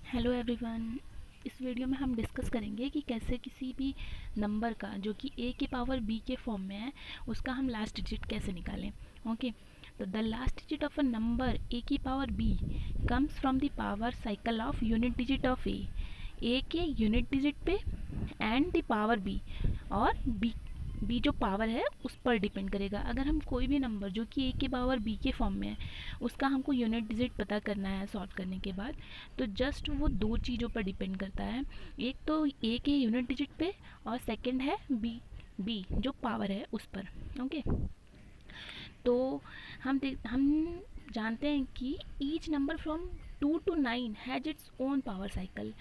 Hello everyone. इस video में हम डिस्कस करेंगे कि कैसे किसी भी नंबर का जो कि a के पावर b के फॉर्म में है उसका हम लास्ट डिजिट कैसे निकालें। ओके, तो the last digit of a number a की power b comes from the power cycle of unit digit of a के यूनिट डिजिट पे एंड द पावर b, और b जो पावर है उस पर डिपेंड करेगा। अगर हम कोई भी नंबर जो कि a के पावर b के फॉर्म में है उसका हमको यूनिट डिजिट पता करना है सॉल्व करने के बाद, तो जस्ट वो दो चीज़ों पर डिपेंड करता है। एक तो ए के यूनिट डिजिट पे और सेकंड है बी जो पावर है उस पर। ओके, तो हम जानते हैं कि each number from 2 to 9 has its own power cycle.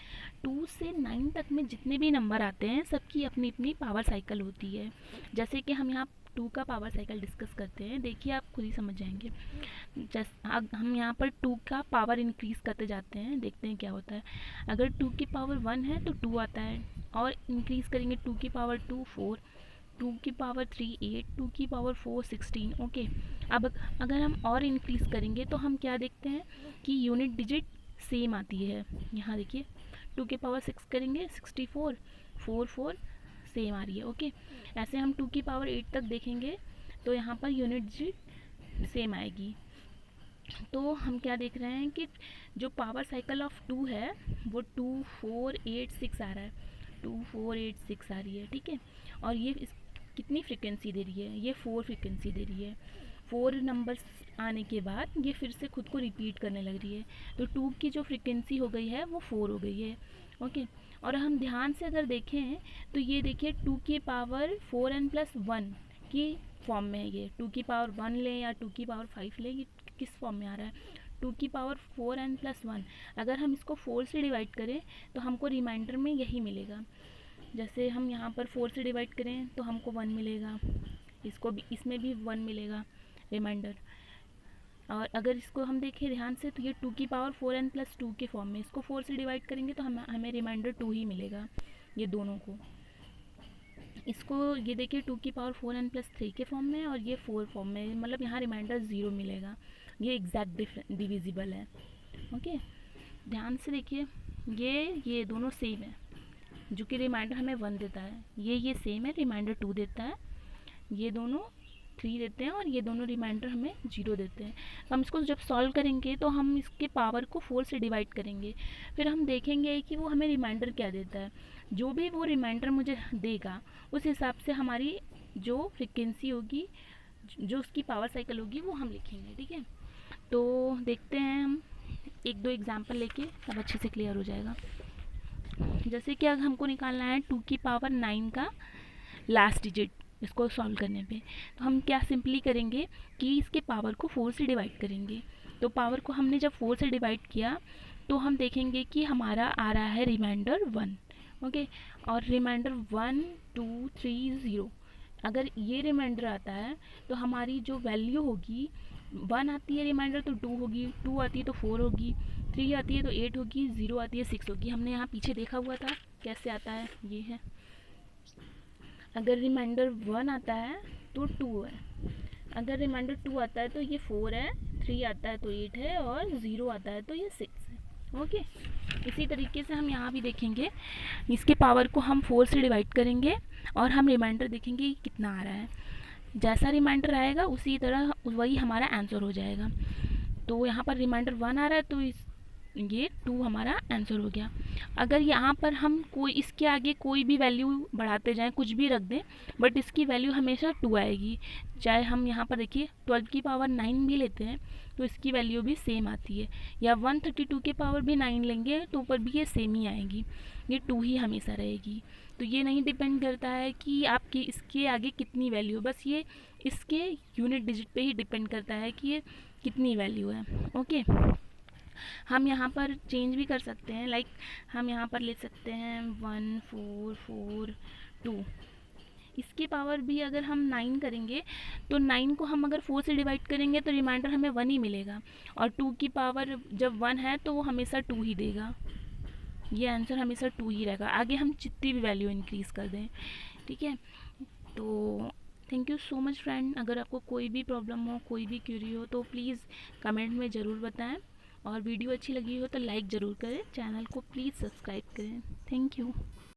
2 से 9 तक में जितने भी नंबर आते हैं सबकी अपनी अपनी पावर साइकिल होती है। जैसे कि हम यहाँ 2 का पावर साइकिल डिस्कस करते हैं, देखिए आप खुद ही समझ जाएंगे। हम यहाँ पर 2 का पावर इंक्रीज़ करते जाते हैं, देखते हैं क्या होता है। अगर 2 की पावर 1 है तो 2 आता है, और इंक्रीज़ करेंगे 2 की पावर 2 4, 2 की पावर 3 8, 2 की पावर 4 16। ओके, अब अगर हम और इंक्रीज़ करेंगे तो हम क्या देखते हैं कि यूनिट डिजिट सेम आती है। यहाँ देखिए 2 के पावर 6 करेंगे 64, 4 4 सेम आ रही है। ओके, ऐसे हम 2 की पावर 8 तक देखेंगे तो यहाँ पर यूनिट डिजिट सेम आएगी। तो हम क्या देख रहे हैं कि जो पावर साइकिल ऑफ 2 है वो 2 4 8 6 आ रहा है, 2 4 8 6 आ रही है। ठीक है, और ये कितनी फ्रिक्वेंसी दे रही है, ये 4 फ्रिक्वेंसी दे रही है। 4 नंबर्स आने के बाद ये फिर से खुद को रिपीट करने लग रही है, तो 2 की जो फ्रिक्वेंसी हो गई है वो 4 हो गई है। ओके, और हम ध्यान से अगर देखें तो ये देखिए 2 की पावर 4n+1 की फॉर्म में है। ये 2 की पावर 1 लें या 2 की पावर 5 लें, ये किस फॉर्म में आ रहा है, 2 की पावर 4n+1। अगर हम इसको 4 से डिवाइड करें तो हमको रिमाइंडर में यही मिलेगा। जैसे हम यहाँ पर 4 से डिवाइड करें तो हमको 1 मिलेगा, इसको भी इसमें भी 1 मिलेगा रिमाइंडर। और अगर इसको हम देखें ध्यान से तो ये 2 की पावर 4n+2 के फॉर्म में, इसको 4 से डिवाइड करेंगे तो हमें रिमाइंडर 2 ही मिलेगा ये दोनों को। इसको ये देखिए 2 की पावर 4n+3 के फॉर्म में और ये 4 फॉर्म में, मतलब यहाँ रिमाइंडर 0 मिलेगा। ये एग्जैक्ट डिविजिबल है। ओके, ध्यान से देखिए ये दोनों सेम है, जो कि रिमाइंडर हमें 1 देता है। ये सेम है, रिमाइंडर 2 देता है। ये दोनों 3 देते हैं और ये दोनों रिमाइंडर हमें 0 देते हैं। तो हम इसको जब सॉल्व करेंगे तो हम इसके पावर को 4 से डिवाइड करेंगे, फिर हम देखेंगे कि वो हमें रिमाइंडर क्या देता है। जो भी वो रिमाइंडर मुझे देगा उस हिसाब से हमारी जो फ्रिक्वेंसी होगी, जो उसकी पावर साइकिल होगी वो हम लिखेंगे। ठीक है, तो देखते हैं हम एक दो एग्जाम्पल लेके, तब अच्छे से क्लियर हो जाएगा। जैसे कि अगर हमको निकालना है 2 की पावर 9 का लास्ट डिजिट, इसको सॉल्व करने पे तो हम क्या सिंपली करेंगे कि इसके पावर को 4 से डिवाइड करेंगे। तो पावर को हमने जब 4 से डिवाइड किया तो हम देखेंगे कि हमारा आ रहा है रिमाइंडर 1। ओके, और रिमाइंडर 1 2 3 0, अगर ये रिमाइंडर आता है तो हमारी जो वैल्यू होगी, 1 आती है रिमाइंडर तो 2 होगी, 2 आती है तो 4 होगी, 3 आती है तो 8 होगी, 0 आती है 6 होगी। हमने यहाँ पीछे देखा हुआ था कैसे आता है, ये है। अगर रिमाइंडर 1 आता है तो 2 है, अगर रिमाइंडर 2 आता है तो ये 4 है, 3 आता है तो 8 है, और 0 आता है तो ये 6 है। ओके, इसी तरीके से हम यहाँ भी देखेंगे, इसके पावर को हम 4 से डिवाइड करेंगे और हम रिमाइंडर देखेंगे कितना आ रहा है। जैसा रिमाइंडर आएगा उसी तरह वही हमारा आंसर हो जाएगा। तो यहाँ पर रिमाइंडर 1 आ रहा है तो ये 2 हमारा आंसर हो गया। अगर यहाँ पर हम कोई इसके आगे कोई भी वैल्यू बढ़ाते जाएं, कुछ भी रख दें, बट इसकी वैल्यू हमेशा 2 आएगी। चाहे हम यहाँ पर देखिए 12 की पावर 9 भी लेते हैं तो इसकी वैल्यू भी सेम आती है, या 132 के पावर भी 9 लेंगे तो ऊपर भी ये सेम ही आएगी, ये 2 ही हमेशा रहेगी। तो ये नहीं डिपेंड करता है कि आपकी इसके आगे कितनी वैल्यू, बस ये इसके यूनिट डिजिट पे ही डिपेंड करता है कि ये कितनी वैल्यू है। ओके, हम यहाँ पर चेंज भी कर सकते हैं, लाइक हम यहाँ पर ले सकते हैं 1 4 4 2। इसके पावर भी अगर हम 9 करेंगे तो 9 को हम अगर 4 से डिवाइड करेंगे तो रिमाइंडर हमें 1 ही मिलेगा, और 2 की पावर जब 1 है तो वो हमेशा 2 ही देगा। ये आंसर हमेशा 2 ही रहेगा, आगे हम जितनी भी वैल्यू इंक्रीज़ कर दें। ठीक है, तो thank you so much friend. अगर आपको कोई भी प्रॉब्लम हो, कोई भी क्यूरी हो तो प्लीज़ कमेंट में ज़रूर बताएं। और वीडियो अच्छी लगी हो तो लाइक ज़रूर करें, चैनल को प्लीज़ सब्सक्राइब करें। Thank you.